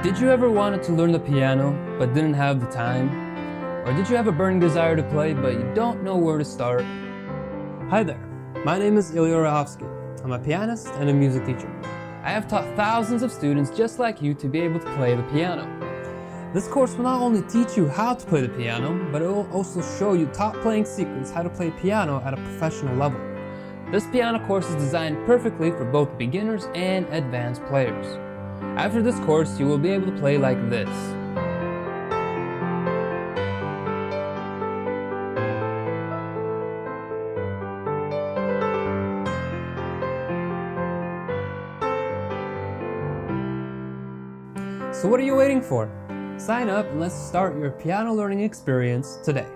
Did you ever wanted to learn the piano but didn't have the time? Or did you have a burning desire to play but you don't know where to start? Hi there, my name is Ilya Rahovsky. I'm a pianist and a music teacher. I have taught thousands of students just like you to be able to play the piano. This course will not only teach you how to play the piano, but it will also show you top playing secrets how to play piano at a professional level. This piano course is designed perfectly for both beginners and advanced players. After this course, you will be able to play like this. So what are you waiting for? Sign up and let's start your piano learning experience today.